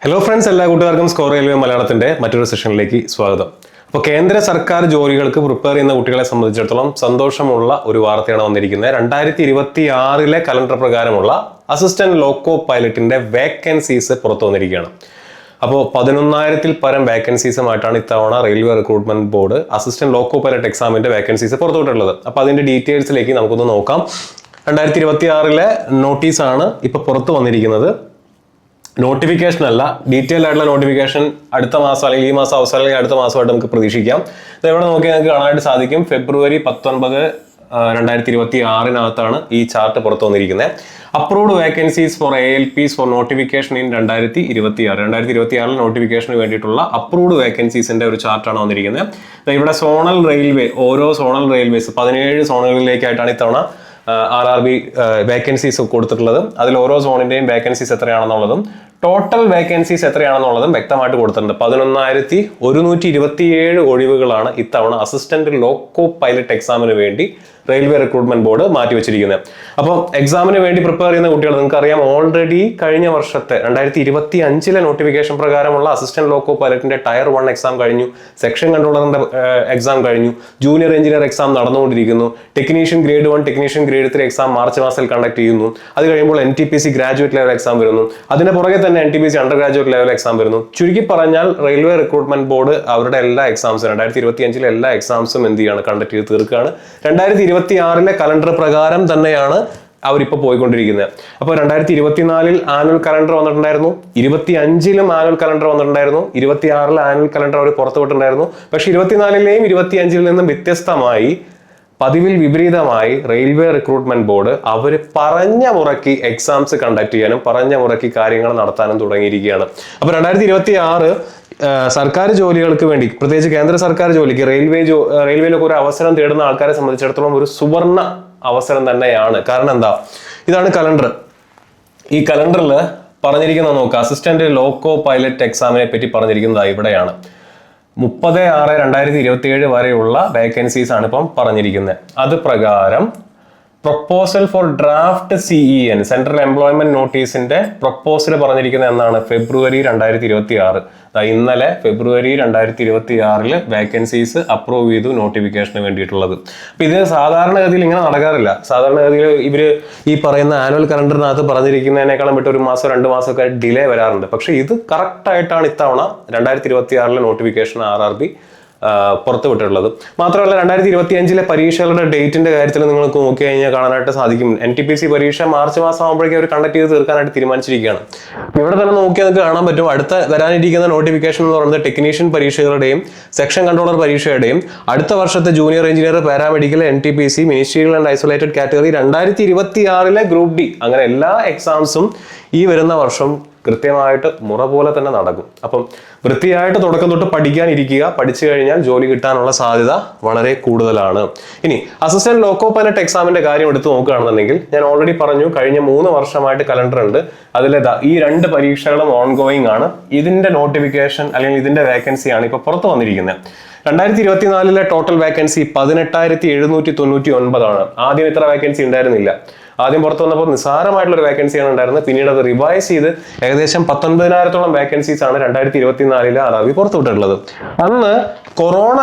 Hello friends, എല്ലാ കൂട്ടുകാർക്കും score railway മലയാളത്തിന്റെ മറ്റൊരു സെഷനിലേക്ക് സ്വാഗതം. അപ്പോൾ കേന്ദ്ര സർക്കാർ ജോലികൾക്ക് പ്രിപ്പയർ ചെയ്യുന്ന കുട്ടികളെ സംബന്ധിച്ചിടത്തോളം സന്തോഷമുള്ള ഒരു വാർത്തയാണ് വന്നിരിക്കുന്നത്. 2026 കലണ്ടർ പ്രകാരമുള്ള അസിസ്റ്റന്റ് ലോക്കോ പൈലറ്റിന്റെ വേക്കൻസീസ് പുറത്തു വന്നിരിക്കുകയാണ്. അപ്പോൾ 11,000-ൽ പരം വേക്കൻസീസുമായിട്ടാണ് ഇത്തവണ railway recruitment board assistant loco pilot എക്സാമിന്റെ വേക്കൻസീസ് പുറത്തുവിട്ടുള്ളത്. അപ്പോൾ അതിന്റെ ഡീറ്റെയിൽസിലേക്ക് നമുക്കൊന്ന് നോക്കാം. 2026 നോട്ടീസാണ് ഇപ്പോൾ പുറത്തു വന്നിരിക്കുന്നത്. നോട്ടിഫിക്കേഷൻ അല്ല, ഡീറ്റെയിൽ ആയിട്ടുള്ള നോട്ടിഫിക്കേഷൻ അടുത്ത മാസം അല്ലെങ്കിൽ ഈ മാസം അവസാനം അല്ലെങ്കിൽ അടുത്ത മാസമായിട്ട് നമുക്ക് പ്രതീക്ഷിക്കാം. ഇവിടെ നോക്കിയാൽ നിങ്ങൾക്ക് കാണാനായിട്ട് സാധിക്കും. ഫെബ്രുവരി 19, 2026 ഈ ചാർട്ട് പുറത്തു വന്നിരിക്കുന്നത്. Approved vacancies for ALPs for notification in 2026 നോട്ടിഫിക്കേഷന് വേണ്ടിയിട്ടുള്ള അപ്രൂവ്ഡ് വേക്കൻസീസിന്റെ ഒരു ചാർട്ടാണ് വന്നിരിക്കുന്നത്. ഇവിടെ സോണൽ റെയിൽവേ, ഓരോ സോണൽ റെയിൽവേസ് 17 സോണുകളിലേക്കായിട്ടാണ് ഇത്തവണ RRB വേക്കൻസീസ് കൊടുത്തിട്ടുള്ളത്. അതിൽ ഓരോ സോണിന്റെയും വേക്കൻസീസ് എത്രയാണെന്നുള്ളതും ടോട്ടൽ വേക്കൻസീസ് എത്രയാണെന്നുള്ളതും വ്യക്തമായിട്ട് കൊടുത്തിട്ടുണ്ട്. 11,127 ഒഴിവുകളാണ് ഇത്തവണ അസിസ്റ്റന്റ് ലോക്കോ പൈലറ്റ് എക്സാമിന് വേണ്ടി റെയിൽവേ റിക്രൂട്ട്മെന്റ് ബോർഡ് മാറ്റിവെച്ചിരിക്കുന്നത്. അപ്പോൾ എക്സാമിന് വേണ്ടി പ്രിപ്പയർ ചെയ്യുന്ന കുട്ടികൾ, നിങ്ങൾക്കറിയാം ഓൾറെഡി കഴിഞ്ഞ വർഷത്തെ 2025 നോട്ടിഫിക്കേഷൻ പ്രകാരമുള്ള അസിസ്റ്റന്റ് ലോക്കോ പൈലറ്റിന്റെ ടയർ 1 എക്സാം കഴിഞ്ഞു, സെക്ഷൻ കൺട്രോളറിന്റെ എക്സാം കഴിഞ്ഞു, ജൂനിയർ എഞ്ചിനീയർ എക്സാം നടന്നുകൊണ്ടിരിക്കുന്നു, technician grade 1 technician grade 3 exam March മാസത്തിൽ കണ്ടക്ട് ചെയ്യുന്നു. അത് കഴിയുമ്പോൾ NTPC ഗ്രാജുവേറ്റ് ലെവൽ എക്സാം വരുന്നു. അതിന്റെ പുറകെ തന്നെ NTPC under graduate level exam വരുന്നു. ചുരുക്കി പറഞ്ഞാൽ റെയിൽവേ റിക്രൂട്ട്മെന്റ് ബോർഡ് അവരുടെ എല്ലാ എക്സാംസും 2025 എല്ലാ എക്സാംസും എന്ത് ചെയ്യാണ്, കണ്ടക്ട് ചെയ്ത് തീർക്കുകയാണ്. 2026 കലണ്ടർ പ്രകാരം തന്നെയാണ് അവരിപ്പോൾ പോയിക്കൊണ്ടിരിക്കുന്നത്. അപ്പോൾ 2024 ആനുവൽ കലണ്ടർ വന്നിട്ടുണ്ടായിരുന്നു, 25 ആനുവൽ കലണ്ടർ വന്നിട്ടുണ്ടായിരുന്നു, 26 ആനുവൽ കലണ്ടർ അവർ പുറത്തുവിട്ടിട്ടുണ്ടായിരുന്നു. പക്ഷെ 24 25 നിന്നും വ്യത്യസ്തമായി, പതിവിൽ വിപരീതമായി റെയിൽവേ റിക്രൂട്ട്മെന്റ് ബോർഡ് അവർ പറഞ്ഞ മുറയ്ക്ക് എക്സാംസ് കണ്ടക്ട് ചെയ്യാനും പറഞ്ഞ മുറയ്ക്ക് കാര്യങ്ങൾ നടത്താനും തുടങ്ങിയിരിക്കുകയാണ്. അപ്പോൾ 2026 സർക്കാർ ജോലികൾക്ക് വേണ്ടി, പ്രത്യേകിച്ച് കേന്ദ്ര സർക്കാർ ജോലിക്ക് റെയിൽവേയിലൊക്കെ ഒരു അവസരം തേടുന്ന ആൾക്കാരെ സംബന്ധിച്ചിടത്തോളം ഒരു സുവർണ അവസരം തന്നെയാണ്. കാരണം എന്താ, ഇതാണ് കലണ്ടർ. ഈ കലണ്ടറിൽ പറഞ്ഞിരിക്കുന്നത് നോക്കുക, അസിസ്റ്റന്റ് ലോക്കോ പൈലറ്റ് എക്സാമിനെ പറ്റി പറഞ്ഞിരിക്കുന്നത് ഇവിടെയാണ്. 30/6/2027 വരെയുള്ള വേക്കൻസീസ് ആണ് ഇപ്പം പറഞ്ഞിരിക്കുന്നത്. അത് പ്രകാരം proposal for draft CEN central employment നോട്ടീസിന്റെ പ്രൊപ്പോസൽ പറഞ്ഞിരിക്കുന്നത് എന്നാണ് ഫെബ്രുവരി 2026. ഇന്നലെ ഫെബ്രുവരി 2026 വേക്കൻസീസ് അപ്രൂവ് ചെയ്തു നോട്ടിഫിക്കേഷന് വേണ്ടിയിട്ടുള്ളത്. അപ്പൊ ഇത് സാധാരണഗതിയിൽ ഇങ്ങനെ നടക്കാറില്ല. സാധാരണഗതിയിൽ ഇവര് ഈ പറയുന്ന ആനുവൽ കലണ്ടറിനകത്ത് പറഞ്ഞിരിക്കുന്നതിനേക്കാളും വിട്ട് 1 മാസം 2 മാസമൊക്കെ ഡിലേ വരാറുണ്ട്. പക്ഷെ ഇത് കറക്റ്റ് ആയിട്ടാണ് ഇത്തവണ 2026 നോട്ടിഫിക്കേഷൻ RRB പുറത്തുവിട്ടിട്ടുള്ളത്. മാത്രമല്ല 2025 പരീക്ഷകളുടെ ഡേറ്റിന്റെ കാര്യത്തിൽ നിങ്ങൾക്ക് നോക്കി കഴിഞ്ഞാൽ കാണാനായിട്ട് സാധിക്കും. NTPC പരീക്ഷ മാർച്ച് മാസം ആകുമ്പോഴേക്കും അവർ കണ്ടക്ട് ചെയ്ത് തീർക്കാനായിട്ട് തീരുമാനിച്ചിരിക്കുകയാണ്. ഇവിടെ തന്നെ നോക്കിയാൽ നിങ്ങൾക്ക് കാണാൻ പറ്റും, അടുത്ത വരാനിരിക്കുന്ന നോട്ടിഫിക്കേഷൻ എന്ന് പറയുന്നത് ടെക്നീഷ്യൻ പരീക്ഷകളുടെയും സെക്ഷൻ കൺട്രോളർ പരീക്ഷയുടെയും അടുത്ത വർഷത്തെ junior engineer, paramedical, NTPC, ministerial and isolated category 2026 group D, അങ്ങനെ എല്ലാ എക്സാംസും ഈ വരുന്ന വർഷം കൃത്യമായിട്ട് മുറ പോലെ തന്നെ നടക്കും. അപ്പം വൃത്തിയായിട്ട് തുടക്കം തൊട്ട് പഠിക്കാനിരിക്കുക. പഠിച്ചു കഴിഞ്ഞാൽ ജോലി കിട്ടാനുള്ള സാധ്യത വളരെ കൂടുതലാണ്. ഇനി അസിസ്റ്റന്റ് ലോക്കോ പൈലറ്റ് എക്സാമിന്റെ കാര്യം എടുത്ത് നോക്കുകയാണെന്നുണ്ടെങ്കിൽ, ഞാൻ ഓൾറെഡി പറഞ്ഞു, കഴിഞ്ഞ 3 വർഷമായിട്ട് കലണ്ടർ ഉണ്ട്. അതിൽ ഈ 2 പരീക്ഷകളും ഓൺഗോയിങ് ആണ്. ഇതിന്റെ നോട്ടിഫിക്കേഷൻ അല്ലെങ്കിൽ ഇതിന്റെ വേക്കൻസിയാണ് ഇപ്പൊ പുറത്തു വന്നിരിക്കുന്നത്. 2024 ടോട്ടൽ വേക്കൻസി 18,799 ആണ്. ആദ്യം ഇത്ര വേക്കൻസി ഉണ്ടായിരുന്നില്ല. ആദ്യം പുറത്തു വന്നപ്പോൾ നിസ്സാരമായിട്ടുള്ള ഒരു വേക്കൻസിയാണ് ഉണ്ടായിരുന്നത്. പിന്നീട് അത് റിവൈസ് ചെയ്ത് ഏകദേശം 19,000-ഓളം വേക്കൻസീസ് ആണ് 2024 RRB പുറത്തുവിട്ടിട്ടുള്ളത്. അന്ന് കൊറോണ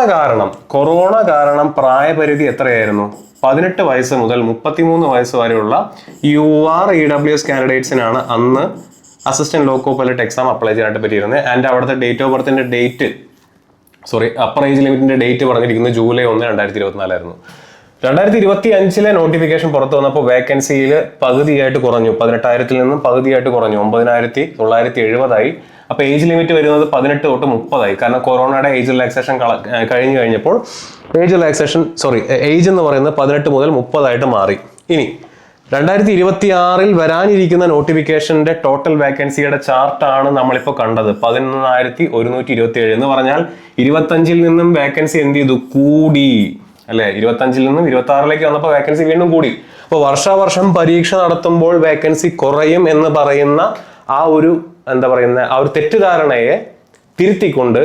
കാരണം പ്രായപരിധി എത്രയായിരുന്നു? 18 വയസ്സ് മുതൽ 33 വയസ്സ് വരെയുള്ള UR EWS കാൻഡിഡേറ്റ്സിനാണ് അന്ന് assistant loco pilot exam apply ചെയ്യാനായിട്ട് പറ്റിയിരുന്നത്. ആൻഡ് അവിടുത്തെ ഡേറ്റ് ഓഫ് ബർത്തിന്റെ അപ്പർ ഏജ് ലിമിറ്റിന്റെ ഡേറ്റ് പറഞ്ഞിരിക്കുന്നത് ജൂലൈ 1, 2024 ആയിരുന്നു. 2025 നോട്ടിഫിക്കേഷൻ പുറത്തു വന്നപ്പോൾ വേക്കൻസിയിൽ പകുതിയായിട്ട് കുറഞ്ഞു. 18,000-ൽ നിന്നും പകുതിയായിട്ട് കുറഞ്ഞു, 9,970 അപ്പൊ ഏജ് ലിമിറ്റ് വരുന്നത് 18 തൊട്ട് 30 കാരണം കൊറോണയുടെ ഏജ് റിലാക്സേഷൻ കഴിഞ്ഞപ്പോൾ ഏജ് എന്ന് പറയുന്നത് 18 മുതൽ 30 മാറി. ഇനി 2026 വരാനിരിക്കുന്ന നോട്ടിഫിക്കേഷന്റെ ടോട്ടൽ വേക്കൻസിയുടെ ചാർട്ടാണ് നമ്മളിപ്പോൾ കണ്ടത്. 11,127 എന്ന് പറഞ്ഞാൽ 25-ൽ നിന്നും വേക്കൻസി എന്ത് ചെയ്തു, കൂടി അല്ലെ? 25-ൽ നിന്നും 26-ലേക്ക് വന്നപ്പോൾ വേക്കൻസി വീണ്ടും കൂടി. അപ്പോൾ വർഷാവർഷം പരീക്ഷ നടത്തുമ്പോൾ വേക്കൻസി കുറയും എന്ന് പറയുന്ന ആ ഒരു തെറ്റിദ്ധാരണയെ തിരുത്തിക്കൊണ്ട്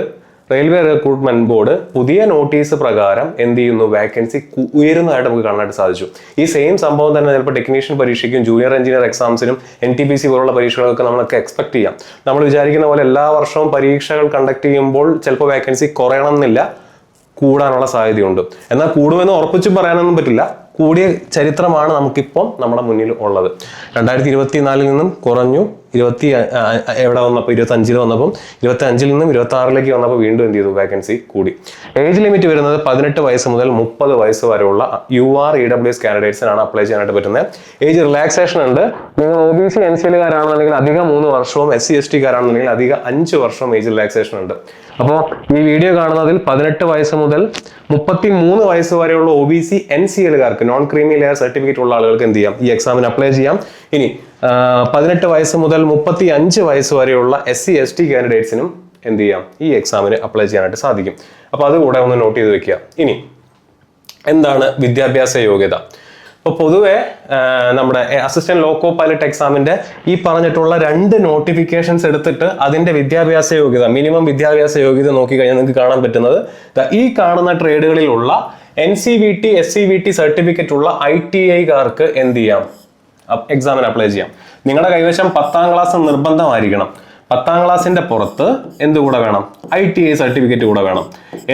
റെയിൽവേ റിക്രൂട്ട്മെന്റ് ബോർഡ് പുതിയ നോട്ടീസ് പ്രകാരം എന്ത് ചെയ്യുന്നു, വേക്കൻസി ഉയരുന്നതായിട്ട് നമുക്ക് കാണാനായിട്ട് സാധിച്ചു. ഈ സെയിം സംഭവം തന്നെ ചിലപ്പോൾ ടെക്നീഷ്യൻ പരീക്ഷയ്ക്കും ജൂനിയർ എഞ്ചിനീയർ എക്സാംസിനും NTPC പോലുള്ള പരീക്ഷകൾക്ക് നമ്മളൊക്കെ എക്സ്പെക്ട് ചെയ്യാം. നമ്മൾ വിചാരിക്കുന്ന പോലെ എല്ലാ വർഷവും പരീക്ഷകൾ കണ്ടക്ട് ചെയ്യുമ്പോൾ ചിലപ്പോൾ വേക്കൻസി കുറയണം എന്നില്ല, കൂടാനുള്ള സാധ്യതയുണ്ട്. എന്നാൽ കൂടുമെന്ന് ഉറപ്പിച്ച് പറയാനൊന്നും പറ്റില്ല. കൂടിയ ചരിത്രമാണ് നമുക്കിപ്പം നമ്മുടെ മുന്നിൽ ഉള്ളത്. 2024 നിന്നും കുറഞ്ഞു, എവിടെ വന്നപ്പോൾ 25 വന്നപ്പം 25 നിന്നും 26 വന്നപ്പോൾ വീണ്ടും എന്ത് ചെയ്തു, വേക്കൻസി കൂടി. ഏജ് ലിമിറ്റ് വരുന്നത് 18 വയസ്സ് മുതൽ 30 വയസ്സ് വരെയുള്ള UR EWS കാൻഡിഡേറ്റ്സിനാണ് അപ്ലൈ ചെയ്യാനായിട്ട് പറ്റുന്നത്. ഏജ് റിലാക്സേഷൻ ഉണ്ട്. നിങ്ങൾ OBC NCL കാരാണെന്നുണ്ടെങ്കിൽ അധികം 3 വർഷവും, SC ST കാരാണെന്നുണ്ടെങ്കിൽ അധികം 5 വർഷവും ഏജ് റിലാക്സേഷൻ ഉണ്ട്. അപ്പോൾ ഈ വീഡിയോ കാണുന്നതിൽ 18 വയസ്സ് മുതൽ 33 വയസ്സ് വരെയുള്ള OBC NCL കാർക്ക്, നോൺ ക്രീമി ലെയർ സർട്ടിഫിക്കറ്റ് ഉള്ള ആളുകൾക്ക് എന്ത് ചെയ്യാം, ഈ എക്സാമിന് അപ്ലൈ ചെയ്യാം. ഇനി 18 വയസ്സ് മുതൽ 35 വയസ്സ് വരെയുള്ള SC ST കാൻഡിഡേറ്റ്സിനും എന്ത് ചെയ്യാം, ഈ എക്സാമിന് അപ്ലൈ ചെയ്യാനായിട്ട് സാധിക്കും. അപ്പോൾ അതുകൂടെ ഒന്ന് നോട്ട് ചെയ്ത് വെക്കുക. ഇനി എന്താണ് വിദ്യാഭ്യാസ യോഗ്യത? അപ്പോൾ പൊതുവെ നമ്മുടെ അസിസ്റ്റന്റ് ലോക്കോ പൈലറ്റ് എക്സാമിന്റെ ഈ പറഞ്ഞിട്ടുള്ള 2 നോട്ടിഫിക്കേഷൻസ് എടുത്തിട്ട് അതിന്റെ വിദ്യാഭ്യാസ യോഗ്യത, മിനിമം വിദ്യാഭ്യാസ യോഗ്യത നോക്കിക്കഴിഞ്ഞാൽ നിങ്ങൾക്ക് കാണാൻ പറ്റുന്നത് ഈ കാണുന്ന ട്രേഡുകളിലുള്ള NCVT SCVT സർട്ടിഫിക്കറ്റ് ഉള്ള ITI കാർക്ക് എന്ത് ചെയ്യാം, എക്സാമിന് അപ്ലൈ ചെയ്യാം. നിങ്ങളുടെ കൈവശം 10ാം ക്ലാസ് നിർബന്ധമായിരിക്കണം. 10ാം ക്ലാസ്സിന്റെ പുറത്ത് എന്തുകൂടെ വേണം, ITI സർട്ടിഫിക്കറ്റ് കൂടെ വേണം.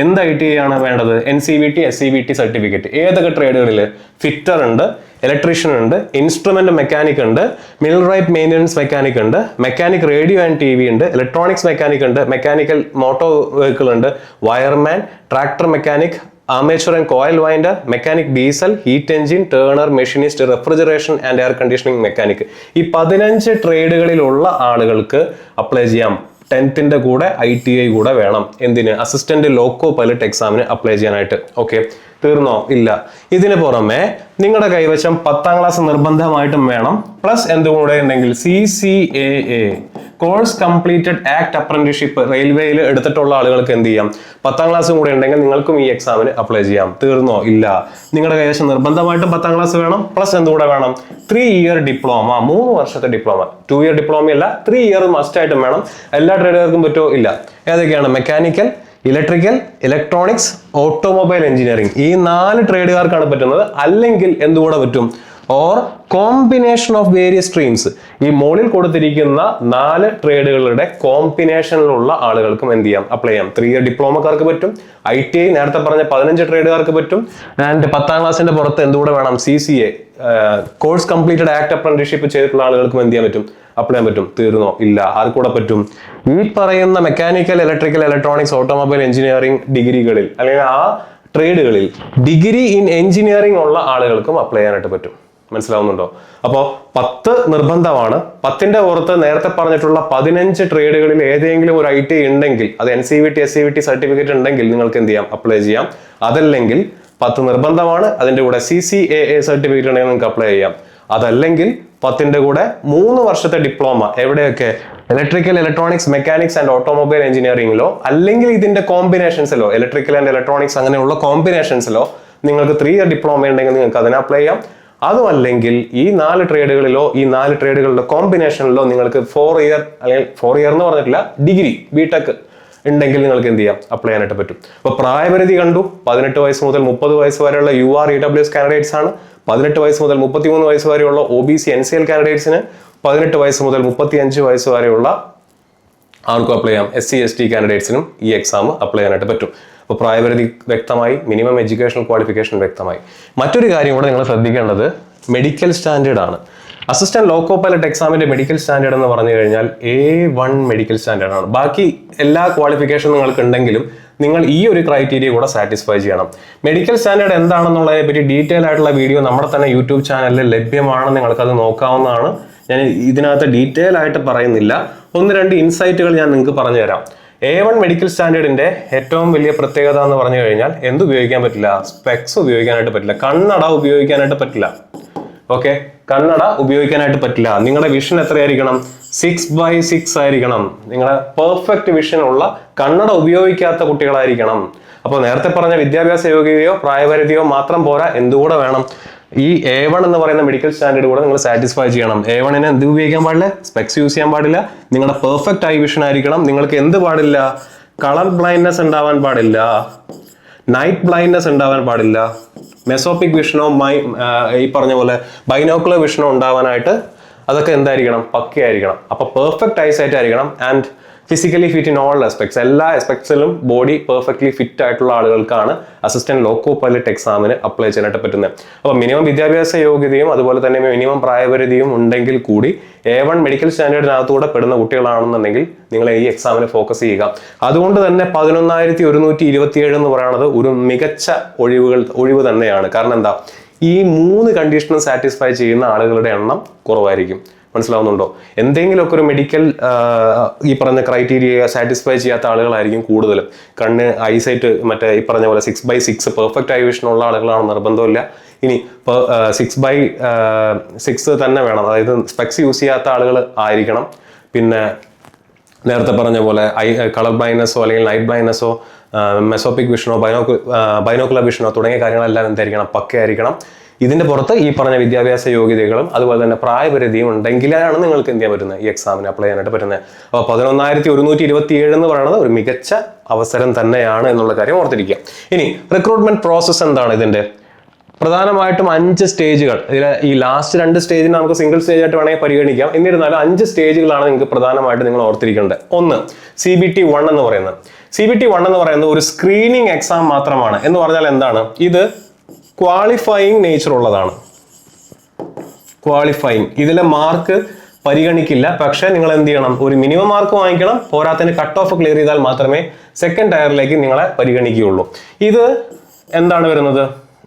എന്ത് ITI ആണ് വേണ്ടത്? NCVT SCVT certificate. ഏതൊക്കെ ട്രേഡുകളിൽ? ഫിറ്റർ ഉണ്ട്, ഇലക്ട്രീഷ്യൻ ഉണ്ട്, ഇൻസ്ട്രുമെന്റ് മെക്കാനിക് ഉണ്ട്, മിൽറൈറ്റ് മെയിൻ്റനൻസ് മെക്കാനിക് ഉണ്ട്, മെക്കാനിക് റേഡിയോ ആൻഡ് TV ഉണ്ട്, ഇലക്ട്രോണിക്സ് മെക്കാനിക് ഉണ്ട്, മെക്കാനിക്കൽ മോട്ടോർ വെഹിക്കിൾ ഉണ്ട്, wireman, tractor mechanic, armature and coil winder, mechanic diesel, heat engine, turner, machinist, refrigeration and air conditioning mechanic. ഈ 15 ട്രേഡുകളിലുള്ള ആളുകൾക്ക് apply ചെയ്യാം. 10th കൂടെ ITI കൂടെ വേണം. എന്തിന്? അസിസ്റ്റന്റ് ലോക്കോ പൈലറ്റ് എക്സാമിന് അപ്ലൈ ചെയ്യാനായിട്ട്. ഓക്കെ, തീർന്നോ? ഇല്ല. ഇതിന് പുറമെ നിങ്ങളുടെ കൈവശം 10ാം ക്ലാസ് നിർബന്ധമായിട്ടും വേണം. പ്ലസ് എന്തുകൂടെ ഉണ്ടെങ്കിൽ CCAA, course completed act apprenticeship, റെയിൽവേയിൽ എടുത്തിട്ടുള്ള ആളുകൾക്ക് എന്ത് ചെയ്യാം, 10ാം ക്ലാസ്സും കൂടെ ഉണ്ടെങ്കിൽ നിങ്ങൾക്കും ഈ എക്സാമിന് അപ്ലൈ ചെയ്യാം. തീർന്നോ? ഇല്ല. നിങ്ങളുടെ കൈവശം നിർബന്ധമായിട്ടും 10ാം ക്ലാസ് വേണം. പ്ലസ് എന്തുകൂടെ വേണം? 3 ഇയർ ഡിപ്ലോമ, 3 വർഷത്തെ ഡിപ്ലോമ. 2 ഇയർ ഡിപ്ലോമ അല്ല, 3 ഇയർ മസ്റ്റ് ആയിട്ടും വേണം. എല്ലാ ട്രേഡുകാർക്കും പറ്റുമോ? ഇല്ല. ഏതൊക്കെയാണ്? Mechanical, electrical, electronics, automobile engineering. ഈ 4 ട്രേഡുകാർക്കാണ് പറ്റുന്നത്. അല്ലെങ്കിൽ എന്തുകൂടെ പറ്റും? Or combination of various streams. ഈ മോളിൽ കൊടുത്തിരിക്കുന്ന 4 ട്രേഡുകളുടെ കോമ്പിനേഷനിലുള്ള ആളുകൾക്കും എന്ത് ചെയ്യാം, അപ്ലൈ ചെയ്യാം. 3 ഇയർ ഡിപ്ലോമക്കാർക്ക് പറ്റും, ITI നേരത്തെ പറഞ്ഞ 15 ട്രേഡുകാർക്ക് പറ്റും, ആൻഡ് 10ാം ക്ലാസ്സിന്റെ പുറത്ത് എന്തുകൂടെ വേണം? CCA, course completed act apprenticeship ചെയ്തിട്ടുള്ള ആളുകൾക്കും എന്ത് ചെയ്യാൻ പറ്റും, അപ്ലൈ ചെയ്യാൻ പറ്റും. തീർന്നോ? ഇല്ല. ആർക്കൂടെ പറ്റും? ഈ പറയുന്ന mechanical, electrical, electronics, automobile engineering ഡിഗ്രികളിൽ അല്ലെങ്കിൽ ആ ട്രേഡുകളിൽ ഡിഗ്രി ഇൻ എഞ്ചിനീയറിംഗ് ഉള്ള ആളുകൾക്കും അപ്ലൈ ചെയ്യാനായിട്ട് പറ്റും. മനസ്സിലാവുന്നുണ്ടോ? അപ്പോൾ 10 നിർബന്ധമാണ്. 10ന്റെ പുറത്ത് നേരത്തെ പറഞ്ഞിട്ടുള്ള 15 ട്രേഡുകളിൽ ഏതെങ്കിലും ഒരു ITI ഉണ്ടെങ്കിൽ, അത് NCVT SCVT സർട്ടിഫിക്കറ്റ് ഉണ്ടെങ്കിൽ നിങ്ങൾക്ക് എന്ത് ചെയ്യാം, അപ്ലൈ ചെയ്യാം. അതല്ലെങ്കിൽ 10 നിർബന്ധമാണ്, അതിന്റെ കൂടെ CCAA സർട്ടിഫിക്കറ്റ് ഉണ്ടെങ്കിൽ നിങ്ങൾക്ക് അപ്ലൈ ചെയ്യാം. അതല്ലെങ്കിൽ 10ന്റെ കൂടെ 3 വർഷത്തെ ഡിപ്ലോമ, എവിടെയൊക്കെ? Electrical, electronics, mechanics and automobile എഞ്ചിനീയറിംഗിലോ അല്ലെങ്കിൽ ഇതിന്റെ കോമ്പിനേഷൻസിലോ, ഇലക്ട്രിക്കൽ ആൻഡ് ഇലക്ട്രോണിക്സ് അങ്ങനെയുള്ള കോമ്പിനേഷൻസിലോ നിങ്ങൾക്ക് 3 ഇയർ ഡിപ്ലോമ ഉണ്ടെങ്കിൽ നിങ്ങൾക്ക് അതിന് അപ്ലൈ ചെയ്യാം. അതുമല്ലെങ്കിൽ ഈ 4 ട്രേഡുകളിലോ ഈ 4 ട്രേഡുകളുടെ കോമ്പിനേഷനിലോ നിങ്ങൾക്ക് 4 ഇയർ അല്ലെങ്കിൽ 4 ഇയർ എന്ന് പറഞ്ഞിട്ടില്ല, ഡിഗ്രി BTech ഉണ്ടെങ്കിൽ നിങ്ങൾക്ക് എന്ത് ചെയ്യാം, അപ്ലൈ ചെയ്യാനായിട്ട് പറ്റും. അപ്പോൾ പ്രായപരിധി കണ്ടു. 18 വയസ്സ് മുതൽ 30 വയസ്സ് വരെയുള്ള UR EWS കാൻഡിഡേറ്റ്സ് ആണ്. 18 വയസ്സ് മുതൽ 33 വയസ്സ് വരെയുള്ള OBC NCL കാൻഡിഡേറ്റ്സിന്, 18 വയസ്സ് മുതൽ 35 വയസ്സ് വരെയുള്ള ആർക്കും അപ്ലൈ ചെയ്യാം. SC ST കാൻഡിഡേറ്റ്സിനും ഈ എക്സാം അപ്ലൈ ചെയ്യാനായിട്ട് പറ്റും. അപ്പോൾ പ്രായപരിധി വ്യക്തമായി, മിനിമം എഡ്യൂക്കേഷണൽ ക്വാളിഫിക്കേഷൻ വ്യക്തമായി. മറ്റൊരു കാര്യം കൂടെ നിങ്ങൾ ശ്രദ്ധിക്കേണ്ടത് മെഡിക്കൽ സ്റ്റാൻഡേർഡ് ആണ്. അസിസ്റ്റന്റ് ലോക്കോ പൈലറ്റ് എക്സാമിന്റെ മെഡിക്കൽ സ്റ്റാൻഡേർഡ് എന്ന് പറഞ്ഞു കഴിഞ്ഞാൽ A1 മെഡിക്കൽ സ്റ്റാൻഡേർഡ് ആണ്. ബാക്കി എല്ലാ ക്വാളിഫിക്കേഷൻ നിങ്ങൾക്ക് ഉണ്ടെങ്കിലും നിങ്ങൾ ഈ ഒരു ക്രൈറ്റീരിയ കൂടെ സാറ്റിസ്ഫൈ ചെയ്യണം. മെഡിക്കൽ സ്റ്റാൻഡേർഡ് എന്താണെന്നുള്ളതിനെ പറ്റി ഡീറ്റെയിൽ ആയിട്ടുള്ള വീഡിയോ നമ്മുടെ തന്നെ യൂട്യൂബ് ചാനലിൽ ലഭ്യമാണ്. നിങ്ങൾക്കത് നോക്കാവുന്നതാണ്. ഞാൻ ഇതിനകത്ത് ഡീറ്റെയിൽ ആയിട്ട് പറയുന്നില്ല. 1-2 ഇൻസൈറ്റുകൾ ഞാൻ നിങ്ങൾക്ക് പറഞ്ഞു തരാം. A1 മെഡിക്കൽ സ്റ്റാൻഡേർഡിന്റെ ഏറ്റവും വലിയ പ്രത്യേകത എന്ന് പറഞ്ഞു കഴിഞ്ഞാൽ എന്ത് ഉപയോഗിക്കാൻ പറ്റില്ല? സ്പെക്സ് ഉപയോഗിക്കാനായിട്ട് പറ്റില്ല, കണ്ണട ഉപയോഗിക്കാനായിട്ട് പറ്റില്ല. ഓക്കെ, കണ്ണട ഉപയോഗിക്കാനായിട്ട് പറ്റില്ല. നിങ്ങളുടെ വിഷൻ എത്രയായിരിക്കണം? 6/6 ആയിരിക്കണം. നിങ്ങളുടെ പെർഫെക്റ്റ് വിഷൻ ഉള്ള, കണ്ണട ഉപയോഗിക്കാത്ത കുട്ടികളായിരിക്കണം. അപ്പോൾ നേരത്തെ പറഞ്ഞ വിദ്യാഭ്യാസ യോഗ്യതയോ പ്രായപരിധിയോ മാത്രം പോരാ, എന്തുകൂടെ വേണം? ഈ A1 എന്ന് പറയുന്ന മെഡിക്കൽ സ്റ്റാൻഡേർഡ് കൂടെ നിങ്ങൾ സാറ്റിസ്ഫൈ ചെയ്യണം. A1ന് എന്ത് ഉപയോഗിക്കാൻ പാടില്ല? സ്പെക്സ് യൂസ് ചെയ്യാൻ പാടില്ല. നിങ്ങളുടെ പെർഫെക്റ്റ് ഐ വിഷൻ ആയിരിക്കണം. നിങ്ങൾക്ക് എന്ത് പാടില്ല? കളർ ബ്ലൈൻഡ്നെസ് ഉണ്ടാവാൻ പാടില്ല, നൈറ്റ് ബ്ലൈൻഡ്നെസ് ഉണ്ടാവാൻ പാടില്ല, മെസോപ്പിക് വിഷനോ ഈ പറഞ്ഞ പോലെ ബൈനോക്കുലർ വിഷനോ ഉണ്ടാവാനായിട്ട് അതൊക്കെ എന്തായിരിക്കണം? പക്കയായിരിക്കണം. അപ്പൊ പെർഫെക്റ്റ് ഐസൈറ്റ് ആയിരിക്കണം and physically fit in all aspects. എല്ലാ ആസ്പെക്ട്സിലും ബോഡി പെർഫെക്റ്റ്ലി ഫിറ്റ് ആയിട്ടുള്ള ആളുകൾക്കാണ് അസിസ്റ്റന്റ് ലോക്കോ പൈലറ്റ് എക്സാമിന് അപ്ലൈ ചെയ്യാനായിട്ട് പറ്റുന്നത്. അപ്പൊ മിനിമം വിദ്യാഭ്യാസ യോഗ്യതയും അതുപോലെ തന്നെ മിനിമം പ്രായപരിധിയും ഉണ്ടെങ്കിൽ കൂടി A1 മെഡിക്കൽ സ്റ്റാൻഡേർഡിനകത്തൂടെ പെടുന്ന കുട്ടികളാണെന്നുണ്ടെങ്കിൽ നിങ്ങൾ ഈ എക്സാമിന് ഫോക്കസ് ചെയ്യുക. അതുകൊണ്ട് തന്നെ 11,127 എന്ന് പറയുന്നത് ഒരു മികച്ച ഒഴിവ് തന്നെയാണ്. കാരണം എന്താ? ഈ 3 കണ്ടീഷനും സാറ്റിസ്ഫൈ ചെയ്യുന്ന ആളുകളുടെ എണ്ണം കുറവായിരിക്കും. മനസ്സിലാവുന്നുണ്ടോ? എന്തെങ്കിലുമൊക്കെ ഒരു മെഡിക്കൽ ഈ പറഞ്ഞ ക്രൈറ്റീരിയ സാറ്റിസ്ഫൈ ചെയ്യാത്ത ആളുകളായിരിക്കും കൂടുതലും. കണ്ണ് ഐസൈറ്റ് മറ്റേ ഈ പറഞ്ഞ പോലെ 6/6 പെർഫെക്റ്റ് ഐ വിഷൻ ഉള്ള ആളുകളാണ് നിർബന്ധമില്ല. ഇനി 6/6 തന്നെ വേണം, അതായത് സ്പെക്സ് യൂസ് ചെയ്യാത്ത ആളുകൾ ആയിരിക്കണം. പിന്നെ നേരത്തെ പറഞ്ഞ പോലെ കളർ ബ്ലൈൻഡ്നെസ്സോ അല്ലെങ്കിൽ ലൈറ്റ് ബ്ലൈൻഡ്നെസ്സോ മെസോപ്പിക് വിഷനോ ബൈനോക്കുലർ വിഷനോ തുടങ്ങിയ കാര്യങ്ങളെല്ലാം എന്തായിരിക്കണം? പക്കയായിരിക്കണം. ഇതിന്റെ പുറത്ത് ഈ പറഞ്ഞ വിദ്യാഭ്യാസ യോഗ്യതകളും അതുപോലെ തന്നെ പ്രായപരിധിയും ഉണ്ടെങ്കിലാണ് നിങ്ങൾക്ക് എന്ത് ചെയ്യാൻ പറ്റുന്നത്? ഈ എക്സാമിന് അപ്ലൈ ചെയ്യാനായിട്ട് പറ്റുന്നത്. അപ്പോൾ 11,127 എന്ന് പറയുന്നത് ഒരു മികച്ച അവസരം തന്നെയാണ് എന്നുള്ള കാര്യം ഓർത്തിരിക്കുക. ഇനി റിക്രൂട്ട്മെന്റ് പ്രോസസ്സ് എന്താണ് ഇതിന്റെ? പ്രധാനമായിട്ടും 5 സ്റ്റേജുകൾ. ഈ ലാസ്റ്റ് 2 സ്റ്റേജിന് നമുക്ക് സിംഗിൾ സ്റ്റേജ് ആയിട്ട് വേണമെങ്കിൽ പരിഗണിക്കാം. എന്നിരുന്നാലും 5 സ്റ്റേജുകളാണ് നിങ്ങൾക്ക് പ്രധാനമായിട്ട് നിങ്ങൾ ഓർത്തിരിക്കേണ്ടത്. ഒന്ന് CBT 1 എന്ന് പറയുന്നത്. CBT 1 എന്ന് പറയുന്നത് ഒരു സ്ക്രീനിങ് എക്സാം മാത്രമാണ്. എന്ന് പറഞ്ഞാൽ എന്താണ്? ഇത് ക്വാളിഫയിങ് നേച്ചർ ഉള്ളതാണ്. ക്വാളിഫയിങ്, ഇതിലെ മാർക്ക് പരിഗണിക്കില്ല. പക്ഷെ നിങ്ങൾ എന്ത് ചെയ്യണം? ഒരു മിനിമം മാർക്ക് വാങ്ങിക്കണം. പോരാത്തതിന് കട്ട് ഓഫ് ക്ലിയർ ചെയ്താൽ മാത്രമേ സെക്കൻഡ് ടയറിലേക്ക് നിങ്ങളെ പരിഗണിക്കുകയുള്ളൂ. ഇത് എന്താണ് വരുന്നത്?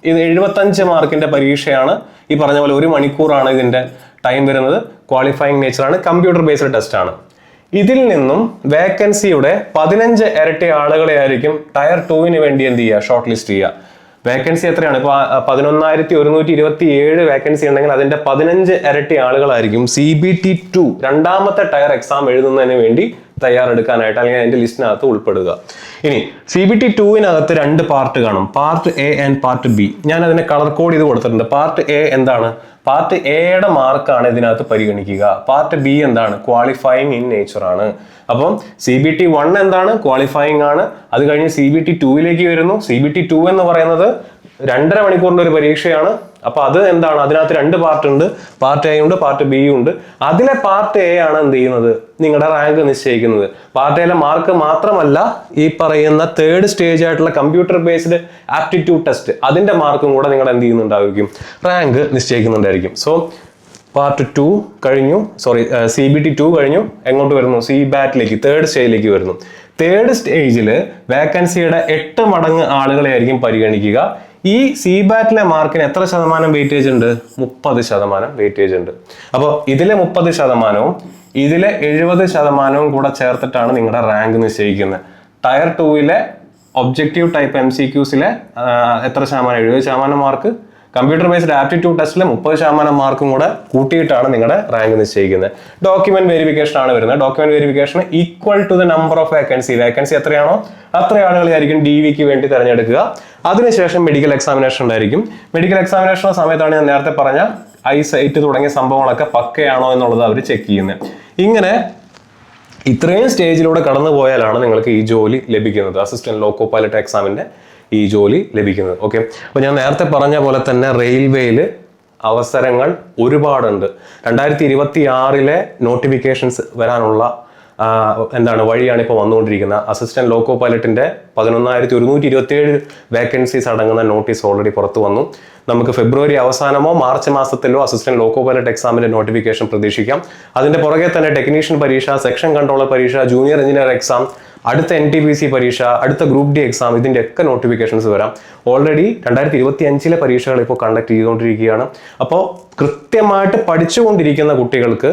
ഇത് 75 മാർക്കിന്റെ പരീക്ഷയാണ്. ഈ പറഞ്ഞ പോലെ 1 മണിക്കൂറാണ് ഇതിന്റെ ടൈം വരുന്നത്. ക്വാളിഫയിങ് നേച്ചറാണ്, കമ്പ്യൂട്ടർ ബേസ്ഡ് ടെസ്റ്റ് ആണ്. ഇതിൽ നിന്നും വേക്കൻസിയുടെ 15 ഇരട്ടി ആളുകളെ ആയിരിക്കും ടയർ 2 വേണ്ടി എന്ത് ചെയ്യുക? ഷോർട്ട് ലിസ്റ്റ് ചെയ്യുക. വേക്കൻസി എത്രയാണ്? ഇപ്പൊ 11,127 വേക്കൻസി ഉണ്ടെങ്കിൽ അതിന്റെ 15 ഇരട്ടി ആളുകളായിരിക്കും CBT 2 രണ്ടാമത്തെ ടയർ എക്സാം എഴുതുന്നതിന് വേണ്ടി തയ്യാറെടുക്കാനായിട്ട് അല്ലെങ്കിൽ അതിന്റെ ലിസ്റ്റിനകത്ത് ഉൾപ്പെടുക. ഇനി CBT 2 2 പാർട്ട് കാണും. Part A and part B. ഞാൻ അതിനെ കളർ കോഡ് ചെയ്ത് കൊടുത്തിട്ടുണ്ട്. പാർട്ട് A എന്താണ്? പാർട്ട് എയുടെ മാർക്കാണ് ഇതിനകത്ത് പരിഗണിക്കുക. പാർട്ട് B എന്താണ്? ക്വാളിഫയിങ് ഇൻ നേച്ചർ ആണ്. അപ്പം CBT 1 എന്താണ്? ക്വാളിഫയിങ് ആണ്. അത് കഴിഞ്ഞ് CBT 2 വരുന്നു. CBT 2 എന്ന് പറയുന്നത് 2.5 മണിക്കൂറിന്റെ ഒരു പരീക്ഷയാണ്. അപ്പൊ അത് എന്താണ്? അതിനകത്ത് 2 പാർട്ട് ഉണ്ട്. പാർട്ട് A ഉണ്ട്, പാർട്ട് B ഉണ്ട്. അതിലെ പാർട്ട് A ആണ് എന്ത് ചെയ്യുന്നത്? നിങ്ങളുടെ റാങ്ക് നിശ്ചയിക്കുന്നത്. പാർട്ട് എയിലെ മാർക്ക് മാത്രമല്ല, ഈ പറയുന്ന 3rd സ്റ്റേജ് ആയിട്ടുള്ള കമ്പ്യൂട്ടർ ബേസ്ഡ് ആപ്റ്റിറ്റ്യൂഡ് ടെസ്റ്റ് അതിന്റെ മാർക്കും കൂടെ നിങ്ങൾ എന്ത് ചെയ്യുന്നുണ്ടായിരിക്കും? റാങ്ക് നിശ്ചയിക്കുന്നുണ്ടായിരിക്കും. സോ പാർട്ട് 2 കഴിഞ്ഞു, CBT 2 കഴിഞ്ഞു. എങ്ങോട്ട് വരുന്നു? CBAT-ലേക്ക് 3rd സ്റ്റേജിലേക്ക് വരുന്നു. 3rd സ്റ്റേജിൽ വേക്കൻസിയുടെ 8 മടങ്ങ് ആളുകളെ ആയിരിക്കും പരിഗണിക്കുക. ഈ CBAT-ലെ മാർക്കിന് എത്ര ശതമാനം വെയിറ്റേജ് ഉണ്ട്? 30% വെയിറ്റേജ് ഉണ്ട്. അപ്പോൾ ഇതിലെ 30%വും ഇതിലെ 70% കൂടെ ചേർത്തിട്ടാണ് നിങ്ങളുടെ റാങ്ക് നിശ്ചയിക്കുന്നത്. ടയർ 2 ഒബ്ജക്റ്റീവ് ടൈപ്പ് MCQs-ലെ എത്ര ശതമാനം? 70% മാർക്ക്. കമ്പ്യൂട്ടർ ബേസ്ഡ് ആപ്റ്റിറ്റ്യൂഡ് ടെസ്റ്റിലെ 30% മാർക്കും കൂടെ കൂട്ടിയിട്ടാണ് നിങ്ങളുടെ റാങ്ക് നിശ്ചയിക്കുന്നത്. ഡോക്യുമെന്റ് വെരിഫിക്കേഷൻ ആണ് വരുന്നത്. Document verification equal to the number of vacancy എത്രയാണോ അത്ര ആളുകളായിരിക്കും DVക്ക് വേണ്ടി തിരഞ്ഞെടുക്കുക. അതിനുശേഷം മെഡിക്കൽ എക്സാമിനേഷൻ ഉണ്ടായിരിക്കും. മെഡിക്കൽ എക്സാമിനേഷൻ സമയത്താണ് ഞാൻ നേരത്തെ പറഞ്ഞ ഐസൈറ്റ് തുടങ്ങിയ സംഭവങ്ങളൊക്കെ പക്കയാണോ എന്നുള്ളത് അവർ ചെക്ക് ചെയ്യുന്നത്. ഇങ്ങനെ ഇത്രയും സ്റ്റേജിലൂടെ കടന്നു പോയാലാണ് നിങ്ങൾക്ക് ഈ ജോലി ലഭിക്കുന്നത്. അസിസ്റ്റന്റ് ലോക്കോ പൈലറ്റ് എക്സാമിന്റെ ഈ ജോലി ലഭിക്കുന്നത്. ഓക്കെ, അപ്പൊ ഞാൻ നേരത്തെ പറഞ്ഞ പോലെ തന്നെ റെയിൽവേയിൽ അവസരങ്ങൾ ഒരുപാടുണ്ട്. 2026 നോട്ടിഫിക്കേഷൻസ് വരാനുള്ള വഴിയാണ് ഇപ്പോൾ വന്നുകൊണ്ടിരിക്കുന്നത്. അസിസ്റ്റന്റ് ലോക്കോ പൈലറ്റിന്റെ 11,127 വേക്കൻസീസ് അടങ്ങുന്ന നോട്ടീസ് ഓൾറെഡി പുറത്തു വന്നു. നമുക്ക് ഫെബ്രുവരി അവസാനമോ മാർച്ച് മാസത്തിലോ അസിസ്റ്റന്റ് ലോക്കോ പൈലറ്റ് എക്സാമിന്റെ നോട്ടിഫിക്കേഷൻ പ്രതീക്ഷിക്കാം. അതിന്റെ പുറകെ തന്നെ ടെക്നീഷ്യൻ പരീക്ഷ, സെക്ഷൻ കൺട്രോളർ പരീക്ഷ, ജൂനിയർ എഞ്ചിനീയർ എക്സാം, അടുത്ത NTPC പരീക്ഷ, അടുത്ത ഗ്രൂപ്പ് D എക്സാം, ഇതിന്റെ ഒക്കെ നോട്ടിഫിക്കേഷൻസ് വരാം. ഓൾറെഡി 2025 പരീക്ഷകൾ ഇപ്പോൾ കണ്ടക്ട് ചെയ്തുകൊണ്ടിരിക്കുകയാണ്. അപ്പോൾ കൃത്യമായിട്ട് പഠിച്ചുകൊണ്ടിരിക്കുന്ന കുട്ടികൾക്ക്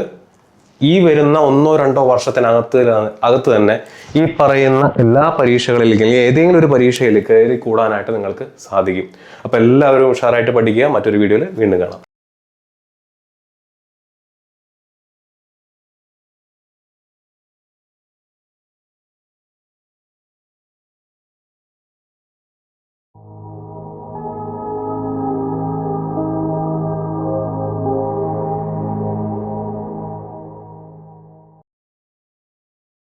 ഈ വരുന്ന 1-2 വർഷത്തിനകത്ത് തന്നെ ഈ പറയുന്ന എല്ലാ പരീക്ഷകളിലേക്കും അല്ലെങ്കിൽ ഏതെങ്കിലും ഒരു പരീക്ഷയിൽ കയറി കൂടാനായിട്ട് നിങ്ങൾക്ക് സാധിക്കും. അപ്പോൾ എല്ലാവരും ഉഷാറായിട്ട് പഠിക്കുക. മറ്റൊരു വീഡിയോയിൽ വീണ്ടും കാണാം.